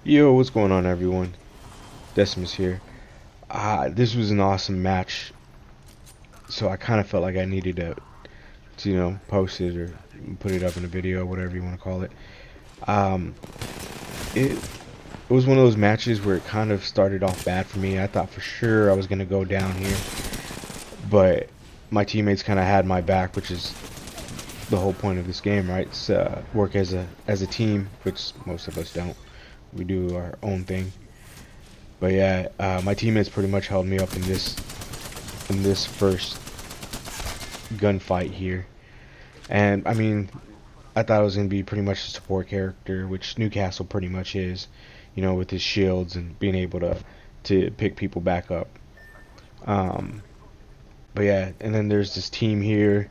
Yo, what's going on, everyone? Decimus here. This was an awesome match, so I kind of felt like I needed to, post it or put it up in a video, whatever you want to call it. Um, it was one of those matches where it kind of started off bad for me. I thought for sure I was gonna go down here, but my teammates kind of had my back, which is the whole point of this game, right? It's work as a team, which most of us don't. We do our own thing. But yeah, my teammates pretty much held me up in this first gunfight here, and I mean, I thought it was gonna be pretty much a support character, which Newcastle pretty much is, with his shields and being able to pick people back up. Um, but yeah, and then there's this team here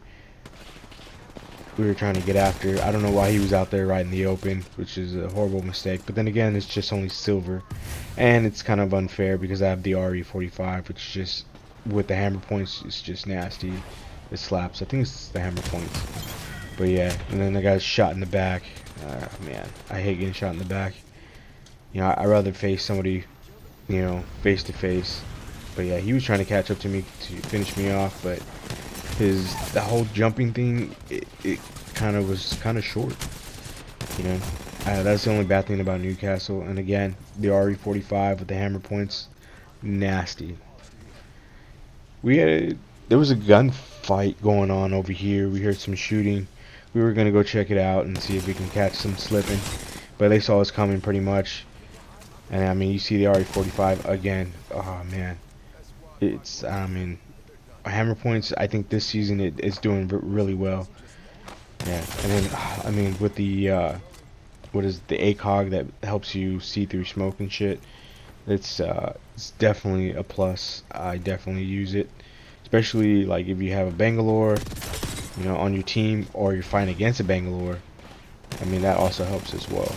we were trying to get after. I don't know why he was out there right in the open, which is a horrible mistake. But then again, it's just only silver, and it's kind of unfair because I have the RE45, which just with the hammer points, it's just nasty. It slaps. I think it's the hammer points. But yeah, and then the guy's shot in the back. Man, I hate getting shot in the back. I'd rather face somebody, face to face. But yeah, he was trying to catch up to me to finish me off, but the whole jumping thing, it kind of was kind of short. You know, that's the only bad thing about Newcastle. And again, the RE45 with the hammer points, nasty. There was a gunfight going on over here. We heard some shooting. We were gonna go check it out and see if we can catch some slipping, but they saw us coming pretty much. And I mean, you see the RE45 again. Oh man, I mean, hammer points. I think this season it's doing really well. Yeah, and then I mean with the what is the ACOG that helps you see through smoke and shit. It's definitely a plus. I definitely use it, especially like if you have a Bangalore, on your team or you're fighting against a Bangalore. I mean that also helps as well.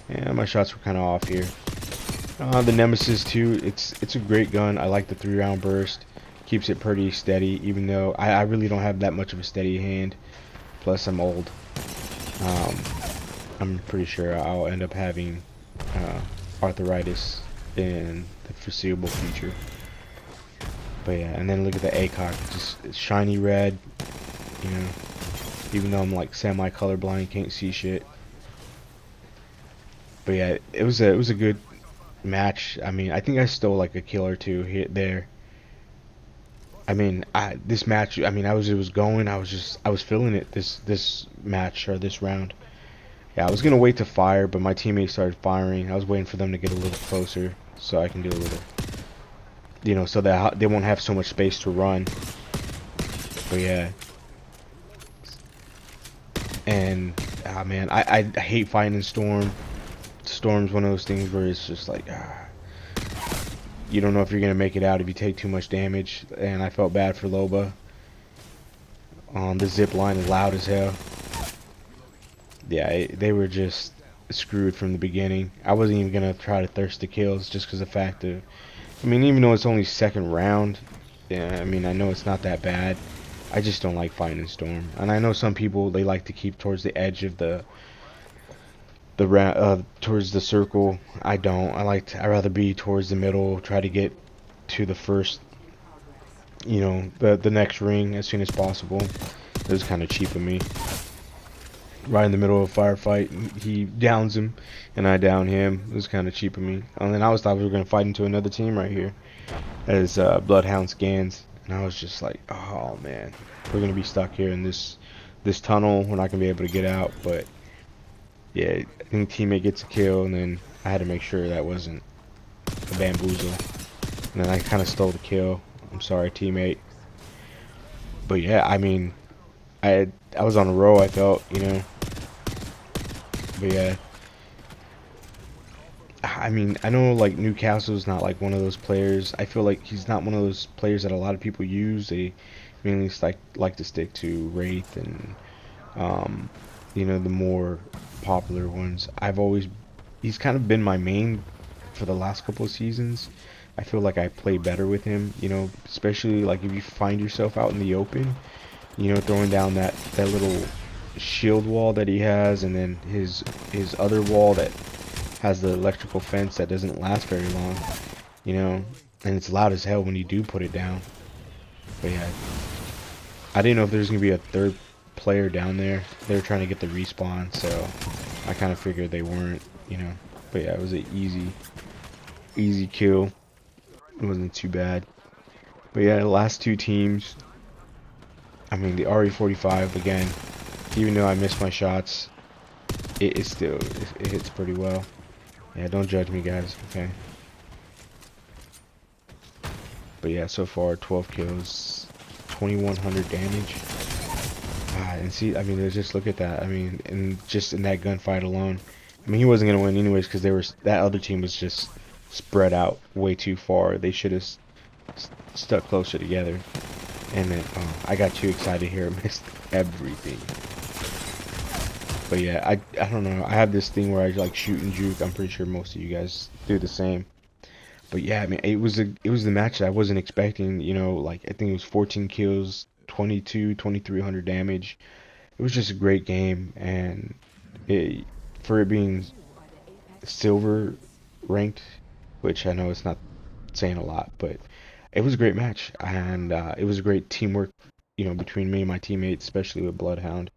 Yeah, my shots were kind of off here. The Nemesis too. It's a great gun. I like the 3-round burst. Keeps it pretty steady, even though I really don't have that much of a steady hand. Plus I'm old. Um, I'm pretty sure I'll end up having arthritis in the foreseeable future. But yeah, and then look at the ACOG, just shiny red. You know, even though I'm like semi colorblind, can't see shit. But yeah, it was a good match. I mean, I think I stole like a kill or two here there. I mean, this match. I mean, it was going. I was feeling it. This match or this round. Yeah, I was gonna wait to fire, but my teammates started firing. I was waiting for them to get a little closer so I can do a little, so that they won't have so much space to run. But yeah, and man, I hate fighting in Storm. Storm's one of those things where it's just like you don't know if you're gonna make it out if you take too much damage. And I felt bad for Loba. The zip line is loud as hell. Yeah, they were just screwed from the beginning. I wasn't even gonna try to thirst the kills just because the fact of, I mean, even though it's only second round, yeah, I mean, I know it's not that bad. I just don't like fighting in Storm, and I know some people they like to keep towards the edge of towards the circle. I don't. I rather be towards the middle. Try to get to the first, the next ring as soon as possible. It was kind of cheap of me. Right in the middle of a firefight, he downs him, and I down him. It was kind of cheap of me. And then thought we were gonna fight into another team right here, as Bloodhound Scans, and I was just like, oh man, we're gonna be stuck here in this tunnel. We're not gonna be able to get out. But yeah, I think teammate gets a kill, and then I had to make sure that wasn't a bamboozle. And then I kind of stole the kill. I'm sorry, teammate. But yeah, I mean, I was on a roll. I felt, But yeah, I mean, I know like Newcastle's not like one of those players. I feel like he's not one of those players that a lot of people use. They mainly like to stick to Wraith and the more popular ones. He's kind of been my main for the last couple of seasons. I feel like I play better with him, especially like if you find yourself out in the open, throwing down that little shield wall that he has, and then his other wall that has the electrical fence that doesn't last very long, you know, and it's loud as hell when you do put it down. But yeah, I didn't know if there's gonna be a third player down there. They were trying to get the respawn, so I kind of figured they weren't, you know. But yeah, it was an easy kill. It wasn't too bad. But yeah, the last two teams, I mean, the RE45 again, even though I missed my shots, it still it hits pretty well. Yeah, don't judge me, guys. Okay. But yeah, so far 12 kills, 2100 damage. And see, I mean, just look at that. I mean, and just in that gunfight alone, I mean, he wasn't gonna win anyways because that other team was just spread out way too far. They should have stuck closer together. And then I got too excited here, missed everything. But yeah, I don't know. I have this thing where I like shoot and juke. I'm pretty sure most of you guys do the same. But yeah, I mean, it was the match that I wasn't expecting. You know, like I think it was 14 kills, 2300 damage. It was just a great game, and for it being silver ranked, which I know it's not saying a lot, but it was a great match, and it was a great teamwork, you know, between me and my teammates, especially with Bloodhound,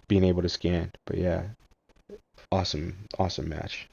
being able to scan. But yeah, awesome match.